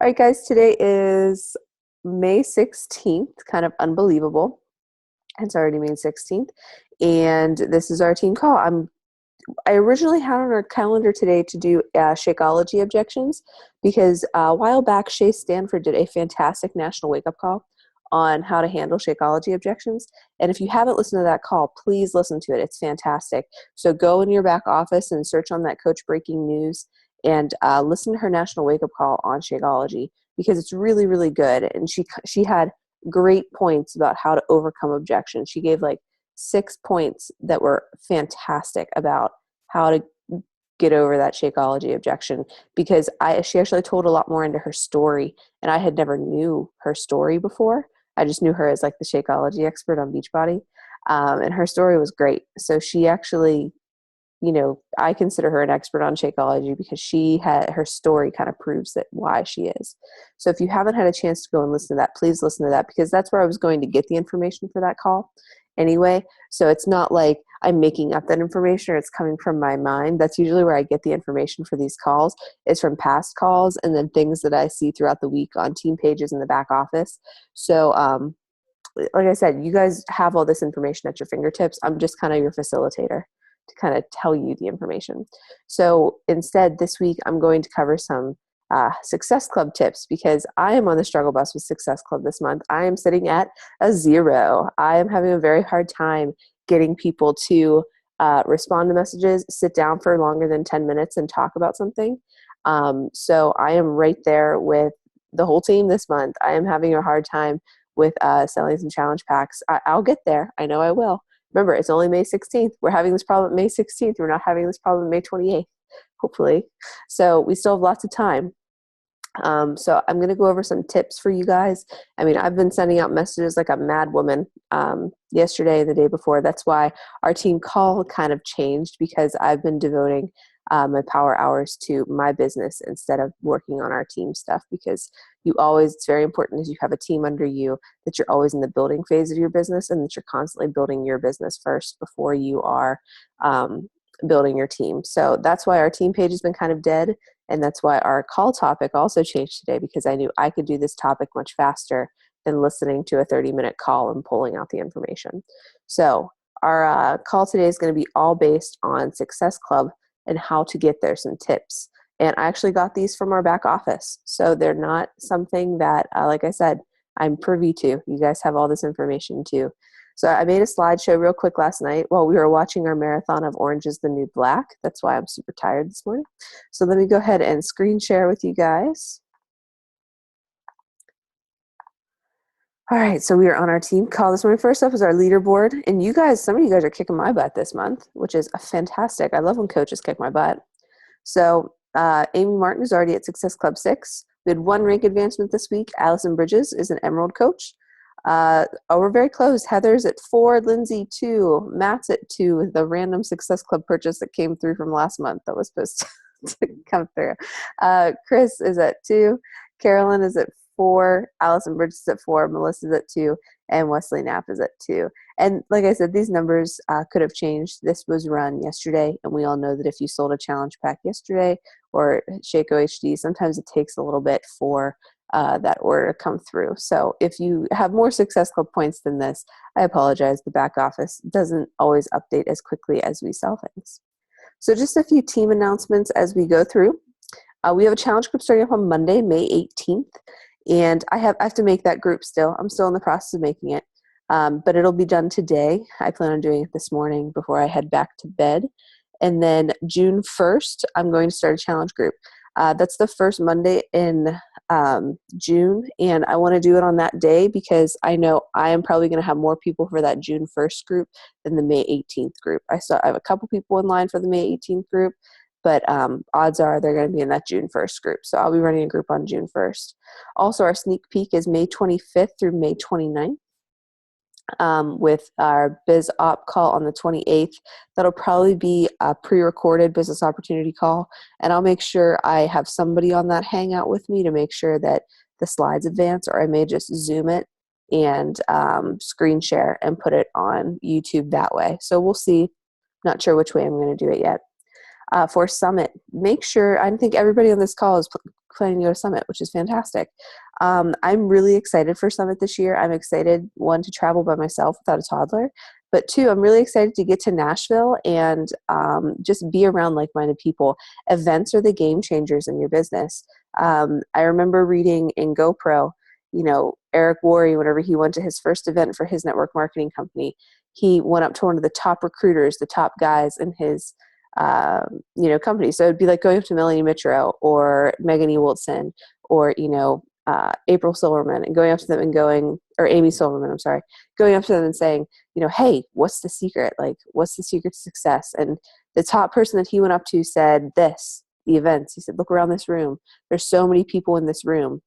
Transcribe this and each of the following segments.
All right, guys, today is May 16th, kind of unbelievable. It's already May 16th, and this is our team call. I originally had on our calendar today to do Shakeology objections because a while back, Shay Stanford did a fantastic national wake-up call on how to handle Shakeology objections. And if you haven't listened to that call, please listen to it. It's fantastic. So go in your back office and search on that Coach Breaking News and listen to her national wake-up call on Shakeology because it's really, really good. And she had great points about how to overcome objections. She gave like 6 points that were fantastic about how to get over that Shakeology objection because she actually told a lot more into her story, and I had never knew her story before. I just knew her as like the Shakeology expert on Beachbody, and her story was great. So she actually, I consider her an expert on Shakeology because her story kind of proves that why she is. So if you haven't had a chance to go and listen to that, please listen to that because that's where I was going to get the information for that call anyway. So it's not like I'm making up that information or it's coming from my mind. That's usually where I get the information for these calls is from past calls and then things that I see throughout the week on team pages in the back office. So, like I said, you guys have all this information at your fingertips. I'm just kind of your facilitator to kind of tell you the information. So instead, this week, I'm going to cover some Success Club tips because I am on the struggle bus with Success Club this month. I am sitting at a 0. I am having a very hard time getting people to respond to messages, sit down for longer than 10 minutes and talk about something. So I am right there with the whole team this month. I am having a hard time with selling some challenge packs. I'll get there. I know I will. Remember, it's only May 16th. We're having this problem May 16th. We're not having this problem May 28th, hopefully. So we still have lots of time. So I'm going to go over some tips for you guys. I mean, I've been sending out messages like a mad woman yesterday and the day before. That's why our team call kind of changed because I've been devoting my power hours to my business instead of working on our team stuff because it's very important as you have a team under you that you're always in the building phase of your business and that you're constantly building your business first before you are building your team. So that's why our team page has been kind of dead. And that's why our call topic also changed today because I knew I could do this topic much faster than listening to a 30-minute call and pulling out the information. So our call today is going to be all based on Success Club and how to get there, some tips. And I actually got these from our back office. So they're not something that, like I said, I'm privy to. You guys have all this information too. So I made a slideshow real quick last night while we were watching our marathon of Orange is the New Black. That's why I'm super tired this morning. So let me go ahead and screen share with you guys. All right, so we are on our team call this morning. First up is our leaderboard. And some of you guys are kicking my butt this month, which is fantastic. I love when coaches kick my butt. So Amy Martin is already at Success Club 6. We had 1 rank advancement this week. Allison Bridges is an Emerald coach. We're very close. Heather's at 4, Lindsay 2, Matt's at 2 with the random Success Club purchase that came through from last month that was supposed to come through. Chris is at 2, Carolyn is at 4, Allison Bridges is at 4, Melissa's at 2, and Wesley Knapp is at 2. And like I said, these numbers could have changed. This was run yesterday, and we all know that if you sold a challenge pack yesterday or Shaco HD, sometimes it takes a little bit for that order to come through. So if you have more Success Club points than this, I apologize. The back office doesn't always update as quickly as we sell things. So just a few team announcements as we go through. We have a challenge group starting up on Monday, May 18th. And I have to make that group still. I'm still in the process of making it. But it'll be done today. I plan on doing it this morning before I head back to bed. And then June 1st, I'm going to start a challenge group. That's the first Monday in June, and I want to do it on that day because I know I am probably going to have more people for that June 1st group than the May 18th group. I have a couple people in line for the May 18th group, but odds are they're going to be in that June 1st group. So I'll be running a group on June 1st. Also, our sneak peek is May 25th through May 29th. With our Biz Op call on the 28th. That'll probably be a pre-recorded business opportunity call, and I'll make sure I have somebody on that hangout with me to make sure that the slides advance, or I may just Zoom it and screen share and put it on YouTube that way. So we'll see. Not sure which way I'm going to do it yet. For Summit, make sure, I think everybody on this call is planning to go to Summit, which is fantastic. I'm really excited for Summit this year. I'm excited, one, to travel by myself without a toddler, but two, I'm really excited to get to Nashville and just be around like-minded people. Events are the game changers in your business. I remember reading in GoPro, Eric Worre, whenever he went to his first event for his network marketing company, he went up to one of the top recruiters, the top guys in his company. So it'd be like going up to Melanie Mitro or Megan E. Wilson or, April Silverman, and going up to them and or Amy Silverman, I'm sorry, going up to them and saying, hey, what's the secret? Like, what's the secret to success? And the top person that he went up to said the events. He said, look around this room. There's so many people in this room.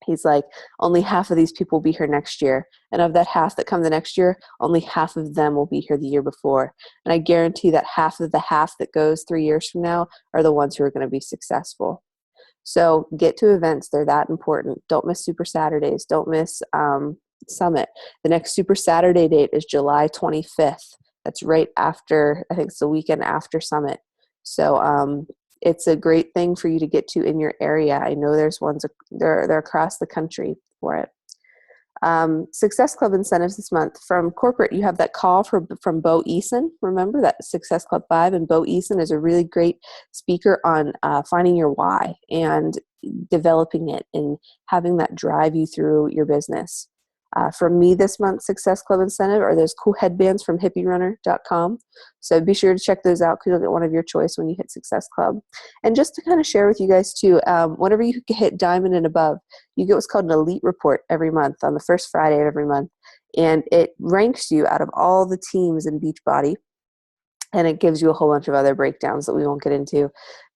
He's like, only half of these people will be here next year. And of that half that come the next year, only half of them will be here the year before. And I guarantee that half of the half that goes 3 years from now are the ones who are going to be successful. So get to events. They're that important. Don't miss Super Saturdays. Don't miss Summit. The next Super Saturday date is July 25th. That's right after, I think it's the weekend after Summit. So it's a great thing for you to get to in your area. I know there's ones, they're across the country for it. Success Club incentives this month. From corporate, you have that call from Bo Eason. Remember that Success Club 5, and Bo Eason is a really great speaker on finding your why and developing it and having that drive you through your business. From me this month, Success Club incentive are those cool headbands from hippierunner.com. So be sure to check those out because you'll get one of your choice when you hit Success Club. And just to kind of share with you guys too, whenever you hit diamond and above, you get what's called an elite report every month on the first Friday of every month. And it ranks you out of all the teams in Beachbody. And it gives you a whole bunch of other breakdowns that we won't get into.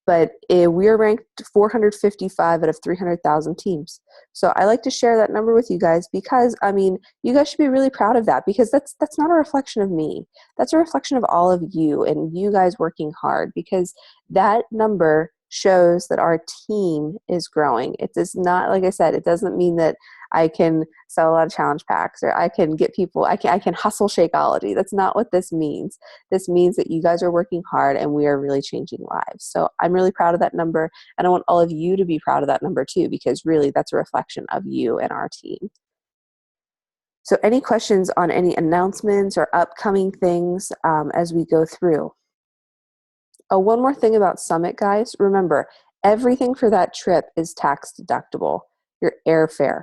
But we are ranked 455 out of 300,000 teams. So I like to share that number with you guys because, you guys should be really proud of that because that's not a reflection of me. That's a reflection of all of you and you guys working hard because that number shows that our team is growing. It does not, like I said, it doesn't mean that I can sell a lot of challenge packs or I can get people, I can hustle Shakeology. That's not what this means. This means that you guys are working hard and we are really changing lives. So I'm really proud of that number. And I want all of you to be proud of that number too, because really that's a reflection of you and our team. So any questions on any announcements or upcoming things as we go through? Oh, one more thing about Summit, guys. Remember, everything for that trip is tax deductible. Your airfare,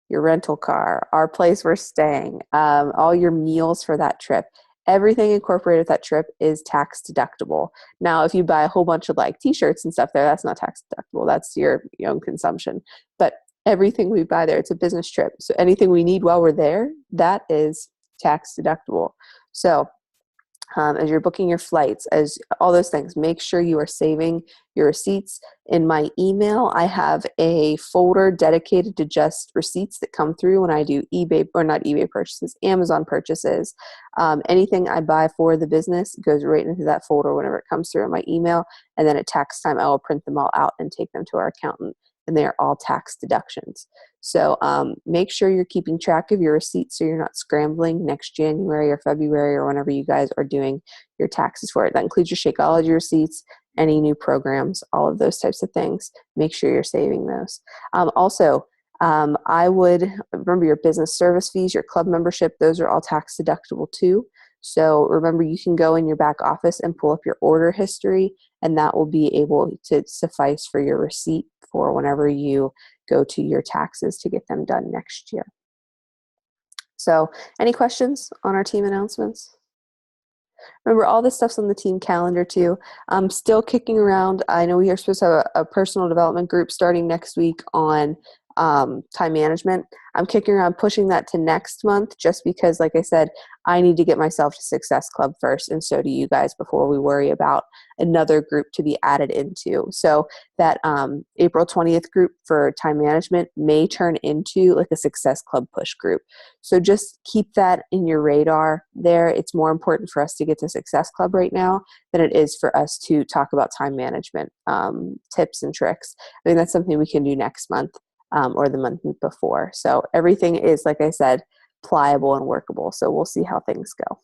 your rental car, our place we're staying, all your meals for that trip, everything incorporated with that trip is tax deductible. Now, if you buy a whole bunch of like t-shirts and stuff there, that's not tax deductible. That's your own consumption. But everything we buy there, it's a business trip. So anything we need while we're there, that is tax deductible. So as you're booking your flights, as all those things, make sure you are saving your receipts. In my email, I have a folder dedicated to just receipts that come through when I do eBay, or not eBay purchases, Amazon purchases. Anything I buy for the business goes right into that folder whenever it comes through in my email. And then at tax time, I will print them all out and take them to our accountant. And they are all tax deductions. So make sure you're keeping track of your receipts so you're not scrambling next January or February or whenever you guys are doing your taxes for it. That includes your Shakeology receipts, any new programs, all of those types of things. Make sure you're saving those. I would remember your business service fees, your club membership, those are all tax deductible too. So remember, you can go in your back office and pull up your order history, and that will be able to suffice for your receipt for whenever you go to your taxes to get them done next year. So any questions on our team announcements? Remember, all this stuff's on the team calendar too. I'm still kicking around. I know we are supposed to have a personal development group starting next week on time management. I'm kicking around pushing that to next month just because, like I said, I need to get myself to Success Club first, and so do you guys before we worry about another group to be added into. So that April 20th group for time management may turn into like a Success Club push group. So just keep that in your radar there. It's more important for us to get to Success Club right now than it is for us to talk about time management tips and tricks. I mean, that's something we can do next month. Or the month before. So everything is, like I said, pliable and workable. So we'll see how things go.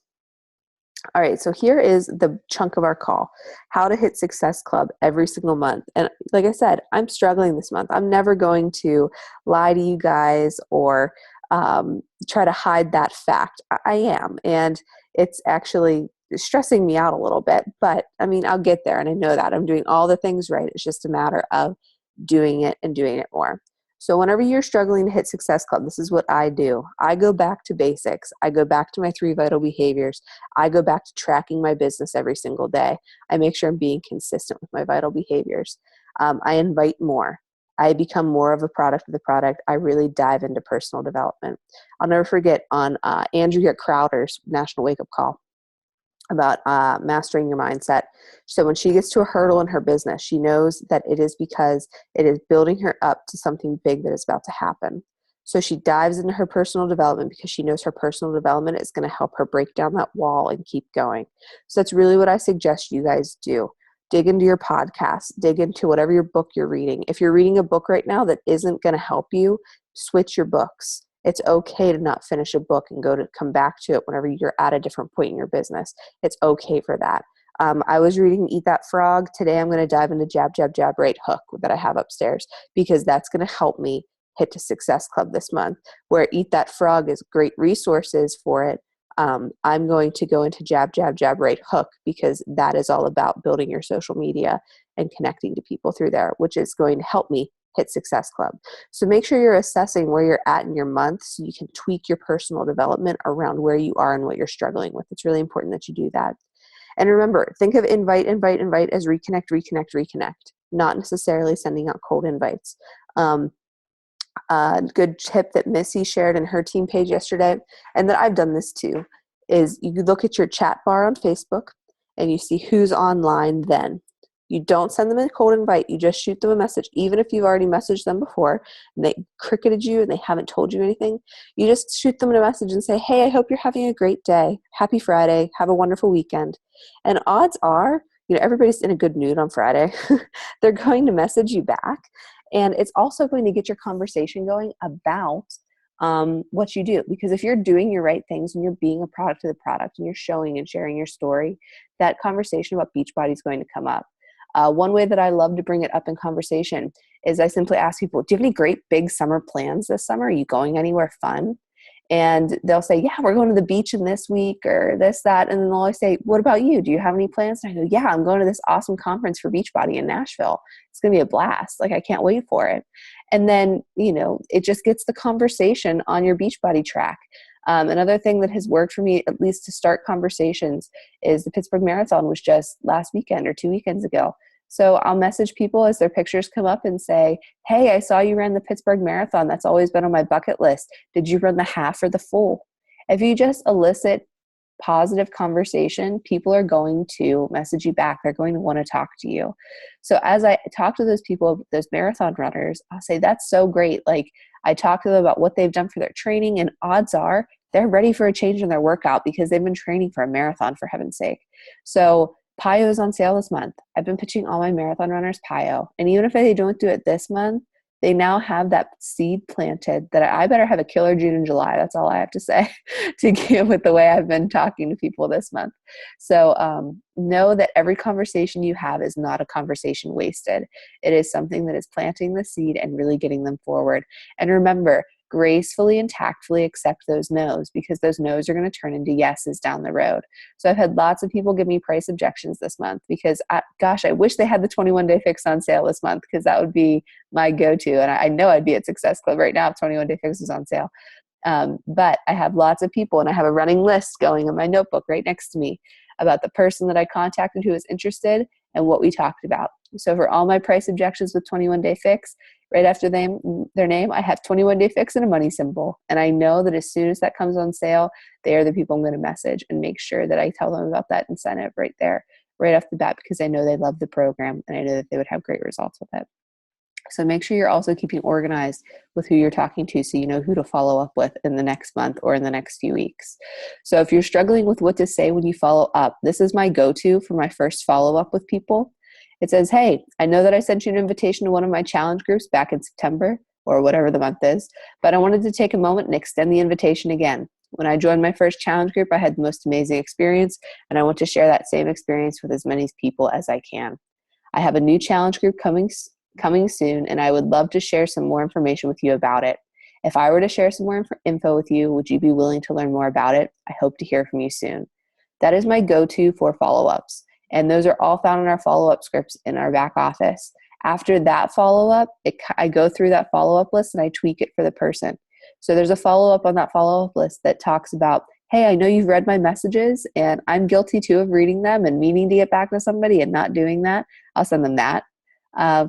All right, so here is the chunk of our call: how to hit Success Club every single month. And like I said, I'm struggling this month. I'm never going to lie to you guys or try to hide that fact. I am. And it's actually stressing me out a little bit. But I mean, I'll get there. And I know that I'm doing all the things right. It's just a matter of doing it and doing it more. So whenever you're struggling to hit Success Club, this is what I do. I go back to basics. I go back to my 3 vital behaviors. I go back to tracking my business every single day. I make sure I'm being consistent with my vital behaviors. I invite more. I become more of a product of the product. I really dive into personal development. I'll never forget on Andrea Crowder's National Wake Up Call about mastering your mindset. So when she gets to a hurdle in her business, she knows that it is because it is building her up to something big that is about to happen. So she dives into her personal development because she knows her personal development is going to help her break down that wall and keep going. So that's really what I suggest you guys do. Dig into your podcast, dig into whatever your book you're reading. If you're reading a book right now that isn't going to help you, switch your books. It's okay to not finish a book and come back to it whenever you're at a different point in your business. It's okay for that. I was reading Eat That Frog. Today I'm going to dive into Jab, Jab, Jab, Right Hook that I have upstairs because that's going to help me hit to Success Club this month. Where Eat That Frog is great resources for it, I'm going to go into Jab, Jab, Jab, Right Hook because that is all about building your social media and connecting to people through there, which is going to help me hit Success Club. So make sure you're assessing where you're at in your month so you can tweak your personal development around where you are and what you're struggling with. It's really important that you do that. And remember, think of invite as reconnect, reconnect, reconnect, not necessarily sending out cold invites. Good tip that Missy shared in her team page yesterday, and that I've done this too, is you look at your chat bar on Facebook and you see who's online then. You don't send them a cold invite. You just shoot them a message. Even if you've already messaged them before and they cricketed you and they haven't told you anything, you just shoot them a message and say, hey, I hope you're having a great day. Happy Friday. Have a wonderful weekend. And odds are, everybody's in a good mood on Friday. They're going to message you back. And it's also going to get your conversation going about what you do. Because if you're doing your right things and you're being a product of the product and you're showing and sharing your story, that conversation about Beachbody is going to come up. One way that I love to bring it up in conversation is I simply ask people, do you have any great big summer plans this summer? Are you going anywhere fun? And they'll say, yeah, we're going to the beach in this week or this, that. And then they'll always say, what about you? Do you have any plans? And I go, yeah, I'm going to this awesome conference for Beachbody in Nashville. It's going to be a blast. Like, I can't wait for it. And then, it just gets the conversation on your Beachbody track. Another thing that has worked for me, at least to start conversations, is the Pittsburgh Marathon was just last weekend or 2 weekends ago. So I'll message people as their pictures come up and say, hey, I saw you ran the Pittsburgh Marathon. That's always been on my bucket list. Did you run the half or the full? If you just elicit positive conversation, people are going to message you back. They're going to want to talk to you. So as I talk to those people, those marathon runners, I'll say, that's so great. Like, I talk to them about what they've done for their training, and odds are they're ready for a change in their workout because they've been training for a marathon, for heaven's sake. So PiYo is on sale this month. I've been pitching all my marathon runners PiYo. And even if they don't do it this month, they now have that seed planted that I better have a killer June and July. That's all I have to say to give with the way I've been talking to people this month. So know that every conversation you have is not a conversation wasted. It is something that is planting the seed and really getting them forward. And remember, gracefully and tactfully accept those no's, because those no's are going to turn into yeses down the road. So I've had lots of people give me price objections this month because, I wish they had the 21-day fix on sale this month, because that would be my go-to. And I know I'd be at Success Club right now if 21-day fix is on sale. But I have lots of people, and I have a running list going in my notebook right next to me about the person that I contacted who was interested and what we talked about. So for all my price objections with 21-day fix, right after their name, I have 21-day fix and a money symbol. And I know that as soon as that comes on sale, they are the people I'm going to message and make sure that I tell them about that incentive right there, right off the bat, because I know they love the program and I know that they would have great results with it. So make sure you're also keeping organized with who you're talking to so you know who to follow up with in the next month or in the next few weeks. So if you're struggling with what to say when you follow up, this is my go-to for my first follow-up with people. It says, hey, I know that I sent you an invitation to one of my challenge groups back in September or whatever the month is, but I wanted to take a moment and extend the invitation again. When I joined my first challenge group, I had the most amazing experience, and I want to share that same experience with as many people as I can. I have a new challenge group coming soon, and I would love to share some more information with you about it. If I were to share some more info with you, would you be willing to learn more about it? I hope to hear from you soon. That is my go-to for follow-ups, and those are all found in our follow-up scripts in our back office. After that follow-up, I go through that follow-up list and I tweak it for the person. So there's a follow-up on that follow-up list that talks about, hey, I know you've read my messages, and I'm guilty too of reading them and meaning to get back to somebody and not doing that. I'll send them that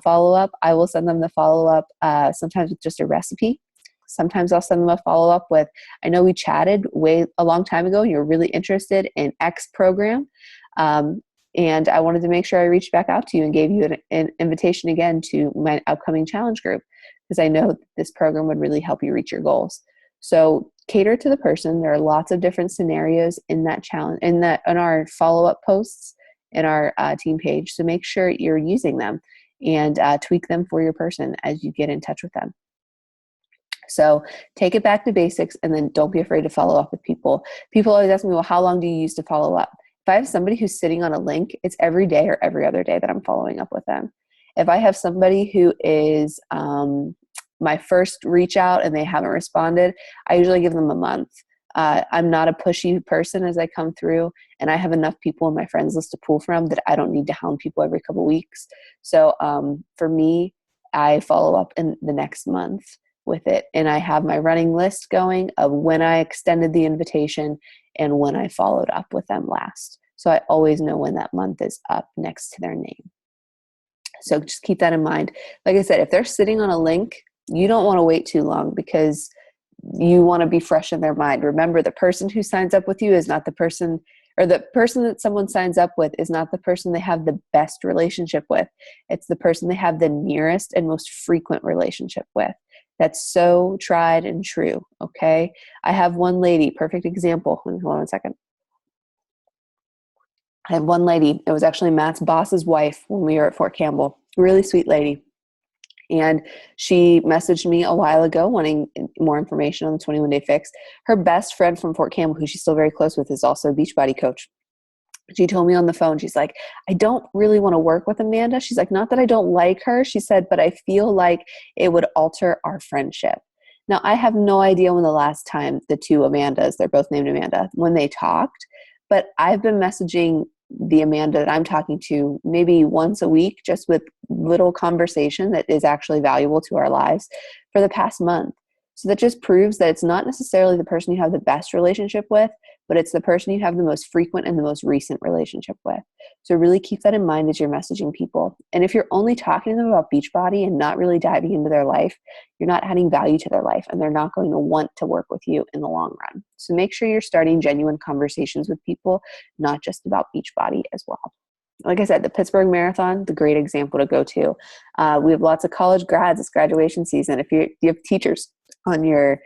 follow-up. I will send them the follow-up sometimes with just a recipe. Sometimes I'll send them a follow-up with, I know we chatted a long time ago and you're really interested in X program. And I wanted to make sure I reached back out to you and gave you an invitation again to my upcoming challenge group, because I know this program would really help you reach your goals. So cater to the person. There are lots of different scenarios in that challenge, in our follow-up posts in our team page. So make sure you're using them and tweak them for your person as you get in touch with them. So take it back to basics, and then don't be afraid to follow up with people. People always ask me, well, how long do you use to follow up? If I have somebody who's sitting on a link, it's every day or every other day that I'm following up with them. If I have somebody who is my first reach out and they haven't responded, I usually give them a month. I'm not a pushy person as I come through, and I have enough people in my friends list to pull from that I don't need to hound people every couple weeks. So for me, I follow up in the next month with it, and I have my running list going of when I extended the invitation and when I followed up with them last. So I always know when that month is up next to their name. So just keep that in mind. Like I said, if they're sitting on a link, you don't want to wait too long, because you want to be fresh in their mind. Remember, the person who signs up with you is not the person, or the person that someone signs up with is not the person they have the best relationship with. It's the person they have the nearest and most frequent relationship with. That's so tried and true, okay? I have one lady, perfect example. Hold on a second. I have one lady, it was actually Matt's boss's wife when we were at Fort Campbell. Really sweet lady. And she messaged me a while ago wanting more information on the 21-Day Fix. Her best friend from Fort Campbell, who she's still very close with, is also a Beachbody coach. She told me on the phone, she's like, I don't really want to work with Amanda. She's like, not that I don't like her. She said, but I feel like it would alter our friendship. Now, I have no idea when the last time the two Amandas, they're both named Amanda, when they talked, but I've been messaging the Amanda that I'm talking to maybe once a week, just with little conversation that is actually valuable to our lives for the past month. So that just proves that it's not necessarily the person you have the best relationship with, but it's the person you have the most frequent and the most recent relationship with. So really keep that in mind as you're messaging people. And if you're only talking to them about Beachbody and not really diving into their life, you're not adding value to their life, and they're not going to want to work with you in the long run. So make sure you're starting genuine conversations with people, not just about Beachbody as well. Like I said, the Pittsburgh Marathon, the great example to go to. We have lots of college grads. It's graduation season. If you have teachers on your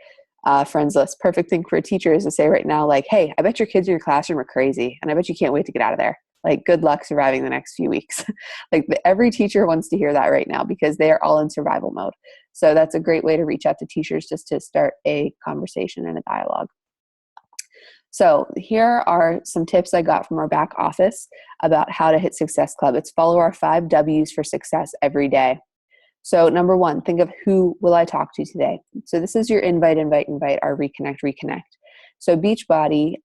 friends list, perfect thing for a teacher is to say right now, like, hey, I bet your kids in your classroom are crazy, and I bet you can't wait to get out of there. Like, good luck surviving the next few weeks. Every teacher wants to hear that right now, because they are all in survival mode. So that's a great way to reach out to teachers, just to start a conversation and a dialogue. So here are some tips I got from our back office about how to hit Success Club. It's follow our 5 W's for success every day. So number 1, think of who will I talk to today? So this is your invite, our reconnect. So Beachbody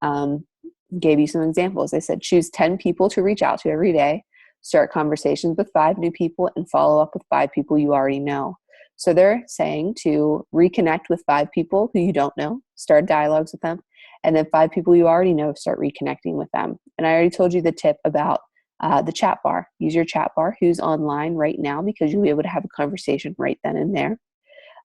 gave you some examples. They said choose 10 people to reach out to every day, start conversations with 5 new people, and follow up with 5 people you already know. So they're saying to reconnect with 5 people who you don't know, start dialogues with them, and then 5 people you already know, start reconnecting with them. And I already told you the tip about the chat bar. Use your chat bar who's online right now, because you'll be able to have a conversation right then and there.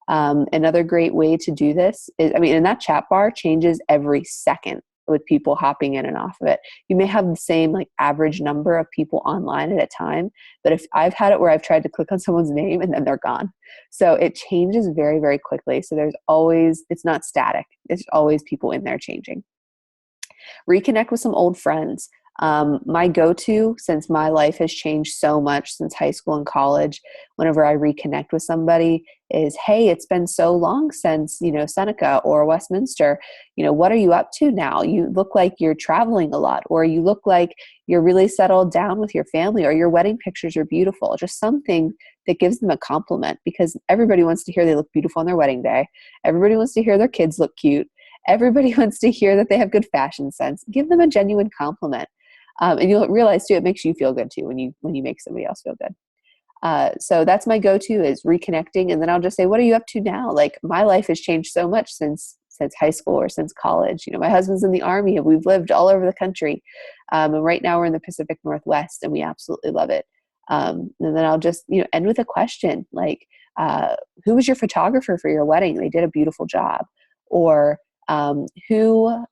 Another great way to do this is, and that chat bar changes every second with people hopping in and off of it. You may have the same average number of people online at a time, but if I've had it where I've tried to click on someone's name and then they're gone. So it changes very, very quickly. So it's not static. It's always people in there changing. Reconnect with some old friends. My go-to, since my life has changed so much since high school and college, whenever I reconnect with somebody is, hey, it's been so long since, Seneca or Westminster, what are you up to now? You look like you're traveling a lot, or you look like you're really settled down with your family, or your wedding pictures are beautiful. Just something that gives them a compliment, because everybody wants to hear they look beautiful on their wedding day. Everybody wants to hear their kids look cute. Everybody wants to hear that they have good fashion sense. Give them a genuine compliment. And you'll realize too, it makes you feel good too when you make somebody else feel good. So that's my go-to, is reconnecting. And then I'll just say, what are you up to now? Like, my life has changed so much since high school or since college. My husband's in the Army and we've lived all over the country. And right now we're in the Pacific Northwest and we absolutely love it. And then I'll just, end with a question like, who was your photographer for your wedding? They did a beautiful job. Or who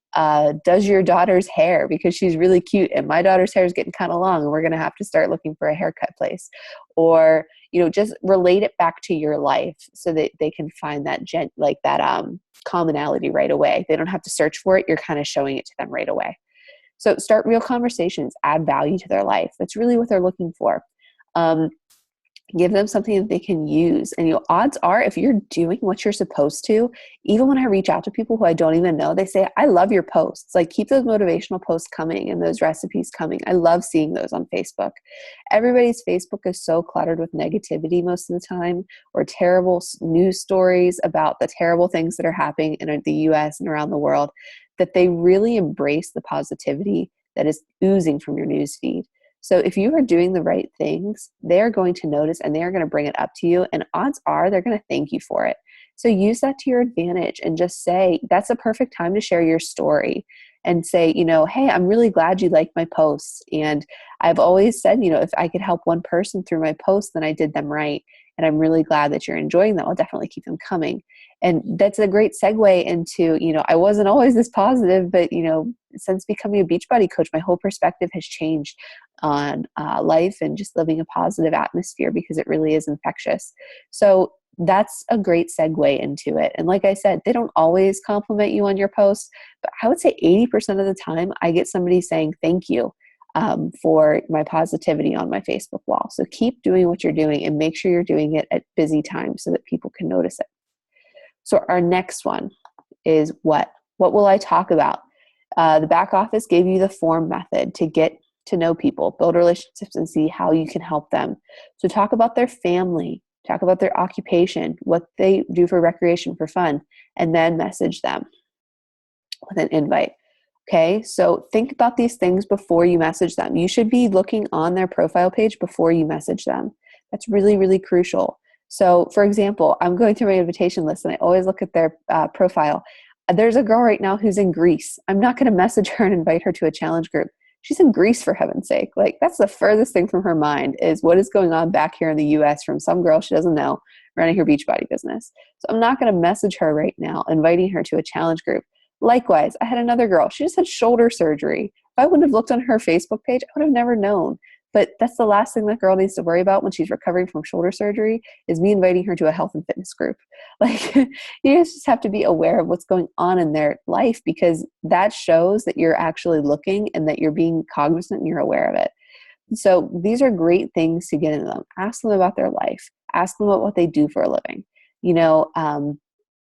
does your daughter's hair, because she's really cute and my daughter's hair is getting kind of long and we're going to have to start looking for a haircut place. Or, just relate it back to your life so that they can find that commonality right away. They don't have to search for it. You're kind of showing it to them right away. So start real conversations, add value to their life. That's really what they're looking for. Give them something that they can use. And odds are, if you're doing what you're supposed to, even when I reach out to people who I don't even know, they say, I love your posts. Like, keep those motivational posts coming and those recipes coming. I love seeing those on Facebook. Everybody's Facebook is so cluttered with negativity most of the time, or terrible news stories about the terrible things that are happening in the US and around the world, that they really embrace the positivity that is oozing from your news feed. So if you are doing the right things, they're going to notice and they're going to bring it up to you. And odds are they're going to thank you for it. So use that to your advantage and just say, that's a perfect time to share your story and say, hey, I'm really glad you liked my posts. And I've always said, if I could help one person through my posts, then I did them right. And I'm really glad that you're enjoying them. I'll definitely keep them coming. And that's a great segue into, I wasn't always this positive, but, since becoming a Beachbody coach, my whole perspective has changed on life and just living a positive atmosphere, because it really is infectious. So that's a great segue into it. And like I said, they don't always compliment you on your posts, but I would say 80% of the time I get somebody saying thank you for my positivity on my Facebook wall. So keep doing what you're doing and make sure you're doing it at busy times so that people can notice it. So our next one is what will I talk about? The back office gave you the form method to get to know people, build relationships, and see how you can help them. So talk about their family, talk about their occupation, what they do for recreation, for fun, and then message them with an invite. Okay, so think about these things before you message them. You should be looking on their profile page before you message them. That's really, really crucial. So for example, I'm going through my invitation list and I always look at their profile. There's a girl right now who's in Greece. I'm not going to message her and invite her to a challenge group. She's in Greece, for heaven's sake. Like, that's the furthest thing from her mind, is what is going on back here in the US from some girl she doesn't know running her Beachbody business. So I'm not going to message her right now, inviting her to a challenge group. Likewise, I had another girl. She just had shoulder surgery. If I wouldn't have looked on her Facebook page, I would have never known. But that's the last thing that girl needs to worry about when she's recovering from shoulder surgery, is me inviting her to a health and fitness group. Like, you just have to be aware of what's going on in their life, because that shows that you're actually looking and that you're being cognizant and you're aware of it. So these are great things to get into them. Ask them about their life. Ask them about what they do for a living.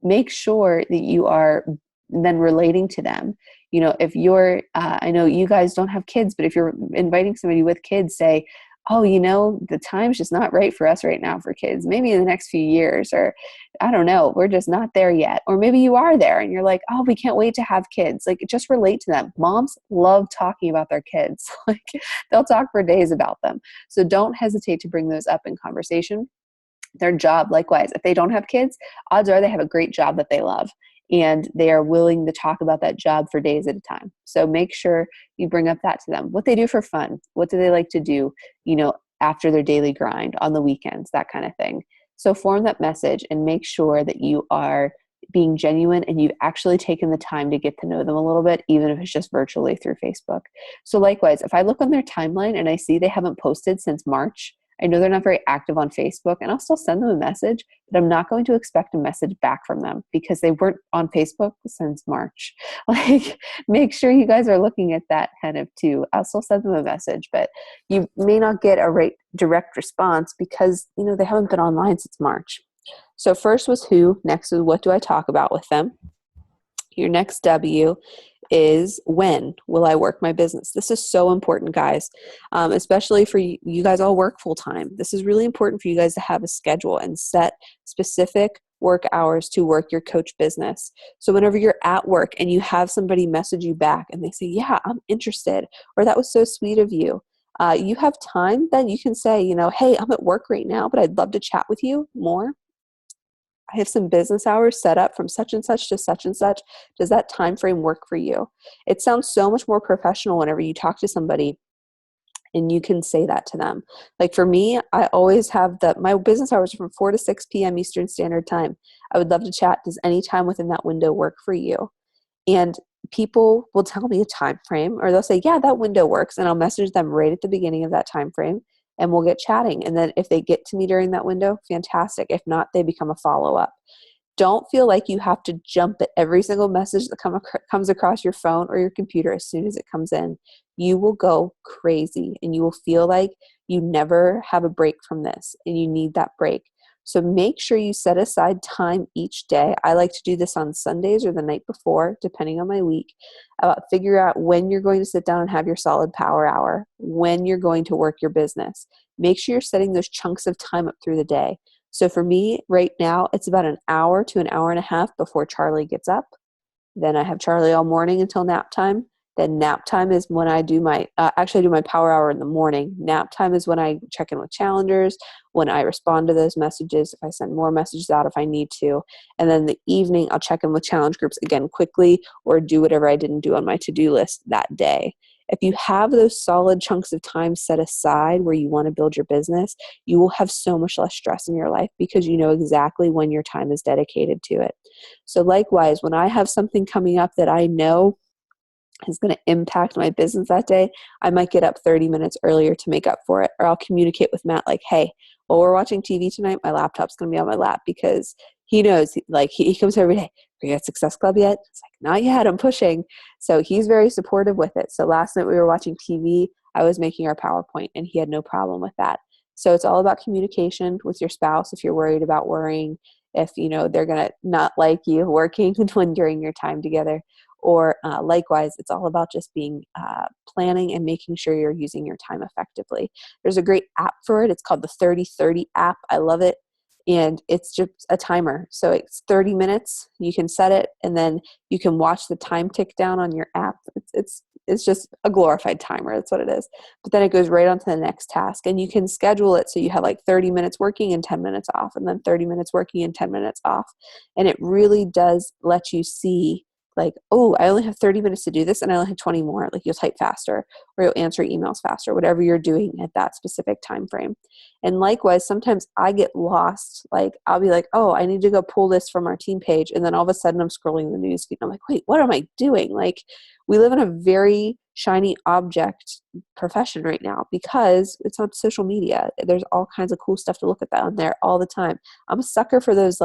Make sure that you are then relating to them. If you're, I know you guys don't have kids, but if you're inviting somebody with kids, say, oh, the time's just not right for us right now for kids. Maybe in the next few years, or I don't know, we're just not there yet. Or maybe you are there and you're like, oh, we can't wait to have kids. Like, just relate to them. Moms love talking about their kids. Like, they'll talk for days about them. So don't hesitate to bring those up in conversation. Their job, likewise, if they don't have kids, odds are they have a great job that they love, and they are willing to talk about that job for days at a time. So make sure you bring up that to them. What they do for fun. What do they like to do, after their daily grind, on the weekends, that kind of thing. So form that message and make sure that you are being genuine and you've actually taken the time to get to know them a little bit, even if it's just virtually through Facebook. So likewise, if I look on their timeline and I see they haven't posted since March, I know they're not very active on Facebook, and I'll still send them a message, but I'm not going to expect a message back from them because they weren't on Facebook since March. Like, make sure you guys are looking at that kind of too. I'll still send them a message, but you may not get a direct response because, they haven't been online since March. So first was who, next was what do I talk about with them? Your next W is when will I work my business? This is so important, guys, especially for you guys all work full time. This is really important for you guys to have a schedule and set specific work hours to work your coach business. So whenever you're at work and you have somebody message you back and they say, yeah, I'm interested, or that was so sweet of you. You have time, then you can say, hey, I'm at work right now, but I'd love to chat with you more. I have some business hours set up from such and such to such and such. Does that time frame work for you? It sounds so much more professional whenever you talk to somebody and you can say that to them. Like for me, I always have my business hours are from 4 to 6 p.m. Eastern Standard Time. I would love to chat. Does any time within that window work for you? And people will tell me a time frame, or they'll say, yeah, that window works. And I'll message them right at the beginning of that time frame, and we'll get chatting. And then if they get to me during that window, fantastic. If not, they become a follow-up. Don't feel like you have to jump at every single message that comes across your phone or your computer as soon as it comes in. You will go crazy and you will feel like you never have a break from this and you need that break. So make sure you set aside time each day. I like to do this on Sundays or the night before, depending on my week, about figure out when you're going to sit down and have your solid power hour, when you're going to work your business. Make sure you're setting those chunks of time up through the day. So for me right now, it's about an hour to an hour and a half before Charlie gets up. Then I have Charlie all morning until nap time. Then nap time is when I do I do my power hour in the morning. Nap time is when I check in with challengers, when I respond to those messages, if I send more messages out if I need to. And then the evening, I'll check in with challenge groups again quickly or do whatever I didn't do on my to-do list that day. If you have those solid chunks of time set aside where you want to build your business, you will have so much less stress in your life because you know exactly when your time is dedicated to it. So likewise, when I have something coming up that I know is going to impact my business that day, I might get up 30 minutes earlier to make up for it. Or I'll communicate with Matt like, hey, while we're watching TV tonight, my laptop's going to be on my lap because he knows, like he comes every day, are you at Success Club yet? It's like, not yet, I'm pushing. So he's very supportive with it. So last night we were watching TV, I was making our PowerPoint and he had no problem with that. So it's all about communication with your spouse if you're worried about worrying, if they're going to not like you working during your time together. Or likewise, it's all about just being planning and making sure you're using your time effectively. There's a great app for it. It's called the 30/30 app. I love it. And it's just a timer. So it's 30 minutes. You can set it, and then you can watch the time tick down on your app. It's just a glorified timer. That's what it is. But then it goes right on to the next task. And you can schedule it so you have like 30 minutes working and 10 minutes off, and then 30 minutes working and 10 minutes off. And it really does let you see like, oh, I only have 30 minutes to do this and I only have 20 more. Like you'll type faster or you'll answer emails faster, whatever you're doing at that specific time frame. And likewise, sometimes I get lost. Like I'll be like, oh, I need to go pull this from our team page. And then all of a sudden I'm scrolling the news feed. I'm like, wait, what am I doing? Like we live in a very shiny object profession right now because it's on social media. There's all kinds of cool stuff to look at that on there all the time. I'm a sucker for those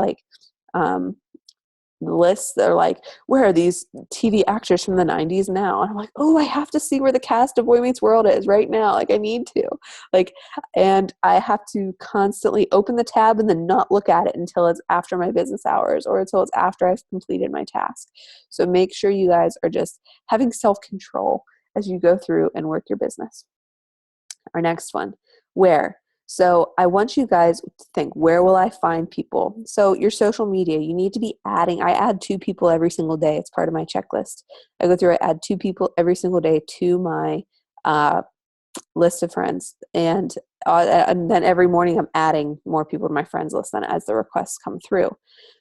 lists that are like, where are these TV actors from the 90s now? And I'm like, oh, I have to see where the cast of Boy Meets World is right now. Like I need to and I have to constantly open the tab and then not look at it until it's after my business hours or until it's after I've completed my task. So make sure you guys are just having self-control as you go through and work your business. Our next one, where? So I want you guys to think, where will I find people? So your social media, you need to be adding. I add 2 people every single day. It's part of my checklist. I go through, I add 2 people every single day to my list of friends. And then every morning I'm adding more people to my friends list then as the requests come through.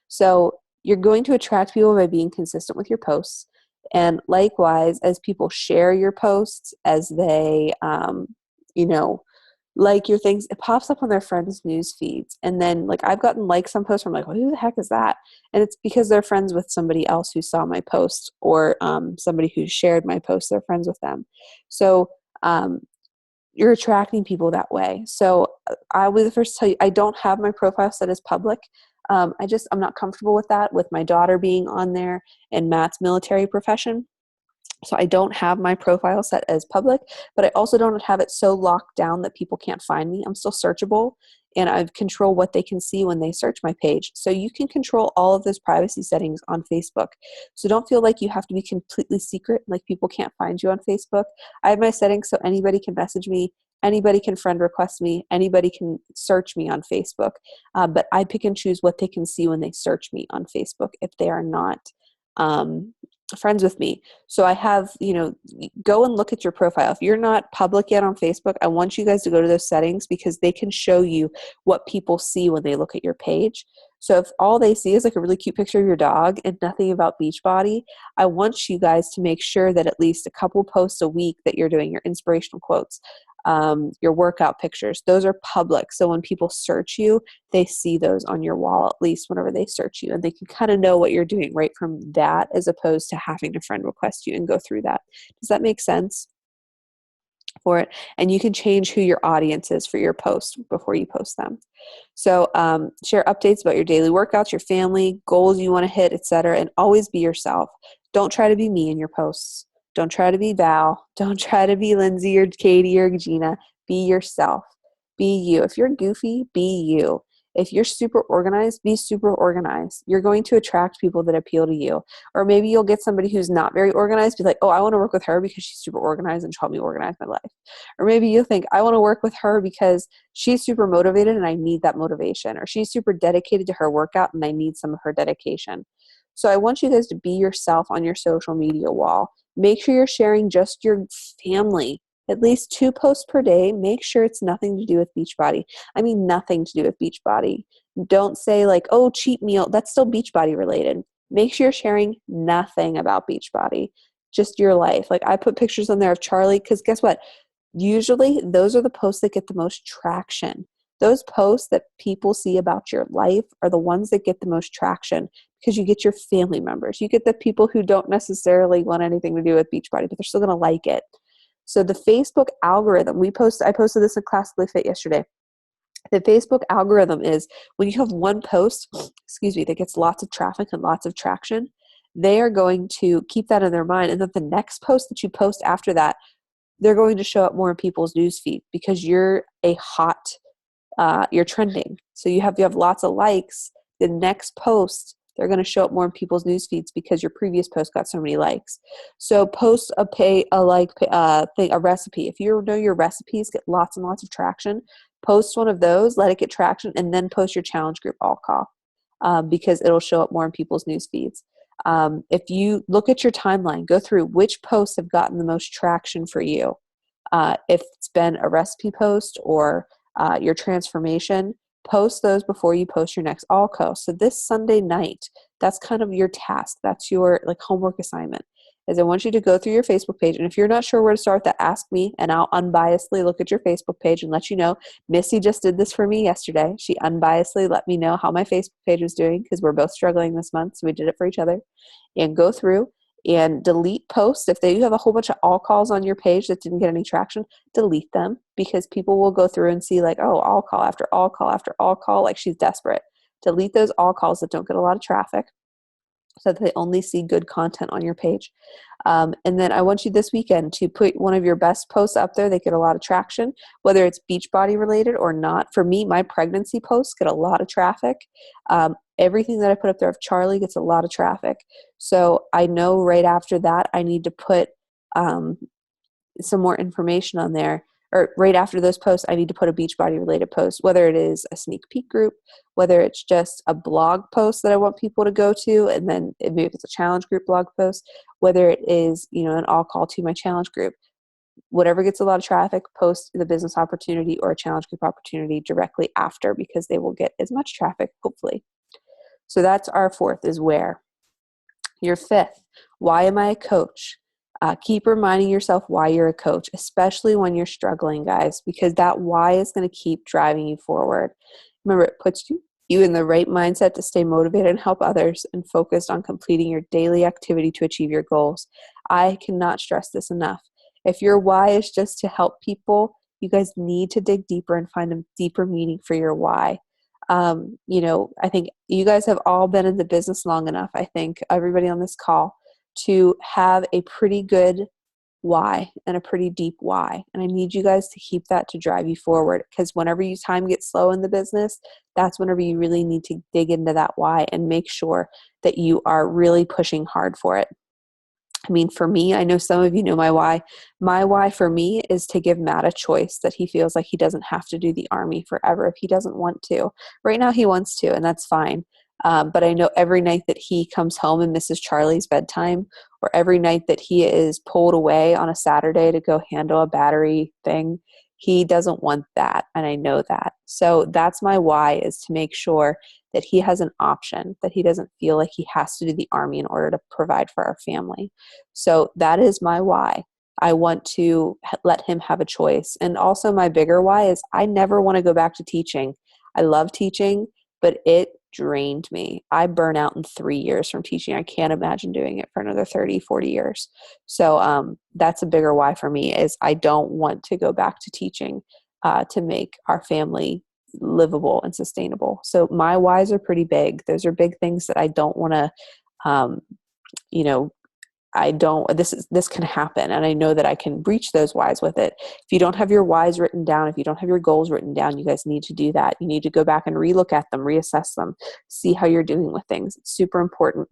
So you're going to attract people by being consistent with your posts. And likewise, as people share your posts, as they, like your things, it pops up on their friends' news feeds. And then like I've gotten likes on posts where I'm like, well, who the heck is that? And it's because they're friends with somebody else who saw my post or somebody who shared my post, they're friends with them. So you're attracting people that way. So I was the first to tell you, I don't have my profile set as public. I'm not comfortable with that, with my daughter being on there and Matt's military profession. So I don't have my profile set as public, but I also don't have it so locked down that people can't find me. I'm still searchable, and I control what they can see when they search my page. So you can control all of those privacy settings on Facebook. So don't feel like you have to be completely secret, like people can't find you on Facebook. I have my settings so anybody can message me, anybody can friend request me, anybody can search me on Facebook. But I pick and choose what they can see when they search me on Facebook if they are not friends with me. So I have, go and look at your profile. If you're not public yet on Facebook, I want you guys to go to those settings because they can show you what people see when they look at your page. So if all they see is like a really cute picture of your dog and nothing about Beachbody, I want you guys to make sure that at least a couple posts a week that you're doing your inspirational quotes, your workout pictures, those are public. So when people search you, they see those on your wall, at least whenever they search you, and they can kind of know what you're doing right from that, as opposed to having to friend request you and go through that. Does that make sense for it? And you can change who your audience is for your post before you post them. So share updates about your daily workouts, your family, goals you want to hit, etc. And always be yourself. Don't try to be me in your posts. Don't try to be Val. Don't try to be Lindsay or Katie or Gina. Be yourself. Be you. If you're goofy, be you. If you're super organized, be super organized. You're going to attract people that appeal to you. Or maybe you'll get somebody who's not very organized, be like, oh, I want to work with her because she's super organized and she'll help me organize my life. Or maybe you'll think, I want to work with her because she's super motivated and I need that motivation. Or she's super dedicated to her workout and I need some of her dedication. So I want you guys to be yourself on your social media wall. Make sure you're sharing just your family. At least 2 posts per day. Make sure it's nothing to do with Beachbody. I mean, nothing to do with Beachbody. Don't say like, oh, cheat meal. That's still Beachbody related. Make sure you're sharing nothing about Beachbody. Just your life. Like I put pictures on there of Charlie because guess what? Usually those are the posts that get the most traction. Those posts that people see about your life are the ones that get the most traction because you get your family members. You get the people who don't necessarily want anything to do with Beachbody, but they're still going to like it. So the Facebook algorithm, I posted this in Classically Fit yesterday. The Facebook algorithm is when you have one post, that gets lots of traffic and lots of traction, they are going to keep that in their mind. And then the next post that you post after that, they're going to show up more in people's newsfeed because you're you're trending. So you have lots of likes. The next post, they're going to show up more in people's news feeds because your previous post got so many likes. So post a recipe. If you know your recipes get lots and lots of traction, post one of those, let it get traction, and then post your challenge group all call because it'll show up more in people's news feeds. If you look at your timeline, go through which posts have gotten the most traction for you. If it's been a recipe post or your transformation, post those before you post your next all-co. So this Sunday night, that's kind of your task. That's your homework assignment. Is I want you to go through your Facebook page, and if you're not sure where to start, that ask me, and I'll unbiasedly look at your Facebook page and let you know. Missy just did this for me yesterday. She unbiasedly let me know how my Facebook page was doing because we're both struggling this month, so we did it for each other. And go through and delete posts. If you have a whole bunch of all calls on your page that didn't get any traction, delete them because people will go through and see all call after all call after all call, like she's desperate. Delete those all calls that don't get a lot of traffic so that they only see good content on your page. And then I want you this weekend to put one of your best posts up there that get a lot of traction, whether it's Beachbody related or not. For me, my pregnancy posts get a lot of traffic. Everything that I put up there of Charlie gets a lot of traffic. So I know right after that, I need to put some more information on there. Or right after those posts, I need to put a Beachbody related post, whether it is a sneak peek group, whether it's just a blog post that I want people to go to, and then maybe it's a challenge group blog post, whether it is, an all call to my challenge group. Whatever gets a lot of traffic, post the business opportunity or a challenge group opportunity directly after because they will get as much traffic, hopefully. So that's our 4th is where. Your 5th, why am I a coach? Keep reminding yourself why you're a coach, especially when you're struggling, guys, because that why is going to keep driving you forward. Remember, it puts you in the right mindset to stay motivated and help others and focused on completing your daily activity to achieve your goals. I cannot stress this enough. If your why is just to help people, you guys need to dig deeper and find a deeper meaning for your why. I think you guys have all been in the business long enough, I think, everybody on this call, to have a pretty good why and a pretty deep why. And I need you guys to keep that to drive you forward, because whenever you time gets slow in the business, that's whenever you really need to dig into that why and make sure that you are really pushing hard for it. I mean, for me, I know some of you know my why. My why for me is to give Matt a choice that he feels like he doesn't have to do the Army forever if he doesn't want to. Right now he wants to, and that's fine. But I know every night that he comes home and misses Charlie's bedtime, or every night that he is pulled away on a Saturday to go handle a battery thing, he doesn't want that. And I know that. So that's my why, is to make sure that he has an option, that he doesn't feel like he has to do the Army in order to provide for our family. So that is my why. I want to let him have a choice. And also my bigger why is I never want to go back to teaching. I love teaching, but it drained me. I burn out in 3 years from teaching. I can't imagine doing it for another 30, 40 years. So that's a bigger why for me, is I don't want to go back to teaching to make our family livable and sustainable. So my whys are pretty big. Those are big things that I don't want to, this can happen. And I know that I can reach those whys with it. If you don't have your whys written down, if you don't have your goals written down, you guys need to do that. You need to go back and relook at them, reassess them, see how you're doing with things. It's super important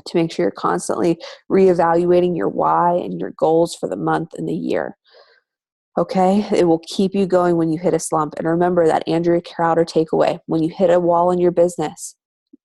to make sure you're constantly reevaluating your why and your goals for the month and the year. Okay, it will keep you going when you hit a slump. And remember that Andrea Crowder takeaway: when you hit a wall in your business,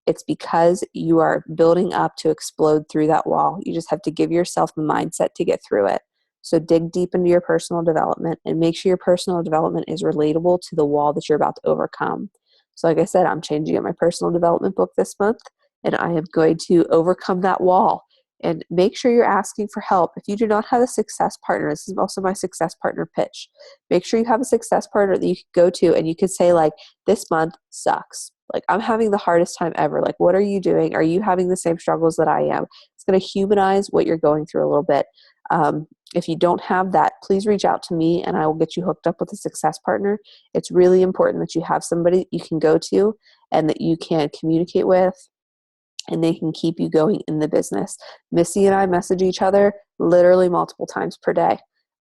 it's because you are building up to explode through that wall. You just have to give yourself the mindset to get through it. So dig deep into your personal development and make sure your personal development is relatable to the wall that you're about to overcome. So like I said, I'm changing up my personal development book this month, and I am going to overcome that wall. And make sure you're asking for help. If you do not have a success partner, this is also my success partner pitch. Make sure you have a success partner that you can go to and you can say, like, this month sucks. Like, I'm having the hardest time ever. Like, what are you doing? Are you having the same struggles that I am? It's going to humanize what you're going through a little bit. If you don't have that, please reach out to me and I will get you hooked up with a success partner. It's really important that you have somebody you can go to and that you can communicate with, and they can keep you going in the business. Missy and I message each other literally multiple times per day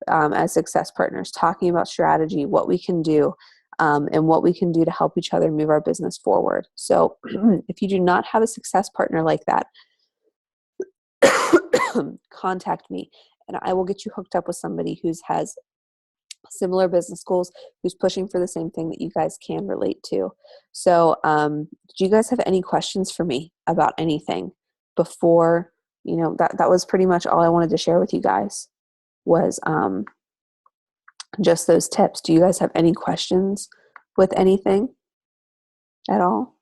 as success partners, talking about strategy, what we can do, and what we can do to help each other move our business forward. So if you do not have a success partner like that, contact me and I will get you hooked up with somebody who has similar business goals, who's pushing for the same thing that you guys can relate to. So do you guys have any questions for me about anything before, that was pretty much all I wanted to share with you guys, was just those tips. Do you guys have any questions with anything at all?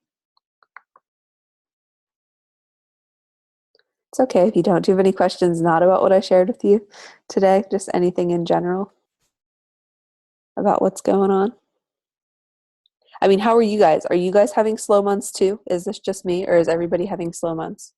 It's okay if you don't. Do you have any questions not about what I shared with you today? Just anything in general about what's going on? I mean, how are you guys? Are you guys having slow months too? Is this just me, or is everybody having slow months?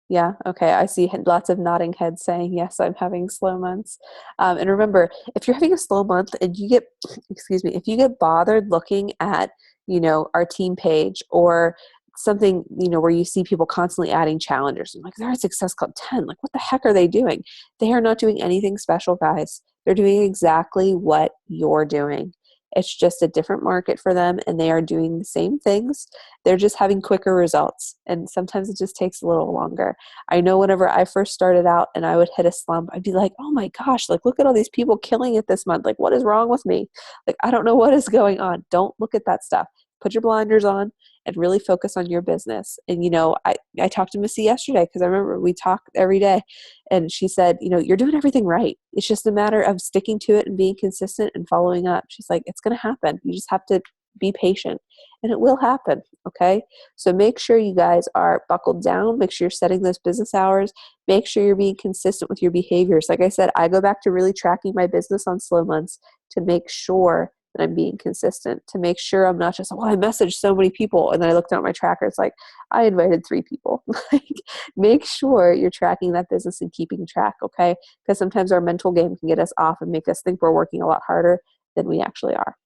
Yeah, okay. I see lots of nodding heads saying, yes, I'm having slow months. And remember, if you're having a slow month and you get, excuse me, if you get bothered looking at, our team page or something, where you see people constantly adding challengers, and like, they're at Success Club 10. Like, what the heck are they doing? They are not doing anything special, guys. They're doing exactly what you're doing. It's just a different market for them, and they are doing the same things. They're just having quicker results, and sometimes it just takes a little longer. I know whenever I first started out and I would hit a slump, I'd be like, oh my gosh, like, look at all these people killing it this month. Like, what is wrong with me? Like, I don't know what is going on. Don't look at that stuff. Put your blinders on and really focus on your business. And, I talked to Missy yesterday, because I remember we talk every day, and she said, you're doing everything right. It's just a matter of sticking to it and being consistent and following up. She's like, it's going to happen. You just have to be patient, and it will happen. Okay. So make sure you guys are buckled down. Make sure you're setting those business hours. Make sure you're being consistent with your behaviors. Like I said, I go back to really tracking my business on slow months to make sure that I'm being consistent, to make sure I'm not just, well, I messaged so many people and then I looked at my tracker, it's like, I invited 3 people. Like, make sure you're tracking that business and keeping track, okay? Because sometimes our mental game can get us off and make us think we're working a lot harder than we actually are.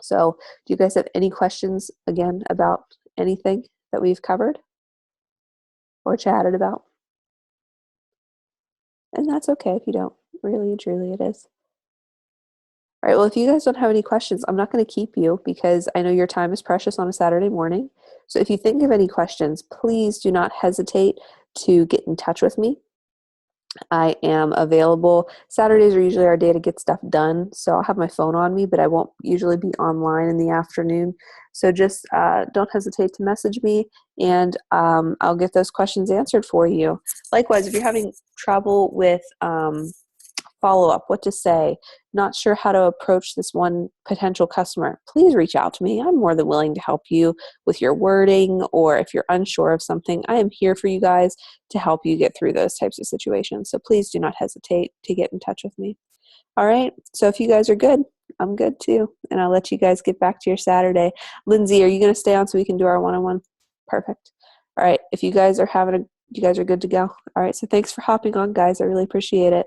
So do you guys have any questions, again, about anything that we've covered or chatted about? And that's okay if you don't. Really and truly it is. All right, well, if you guys don't have any questions, I'm not going to keep you because I know your time is precious on a Saturday morning. So if you think of any questions, please do not hesitate to get in touch with me. I am available. Saturdays are usually our day to get stuff done, so I'll have my phone on me, but I won't usually be online in the afternoon. So just don't hesitate to message me, and I'll get those questions answered for you. Likewise, if you're having trouble with follow-up, what to say, not sure how to approach this one potential customer, please reach out to me. I'm more than willing to help you with your wording, or if you're unsure of something, I am here for you guys to help you get through those types of situations. So please do not hesitate to get in touch with me. All right, so if you guys are good, I'm good too, and I'll let you guys get back to your Saturday. Lindsay, are you going to stay on so we can do our one-on-one? Perfect. All right, if you guys are you guys are good to go. All right, so thanks for hopping on, guys. I really appreciate it.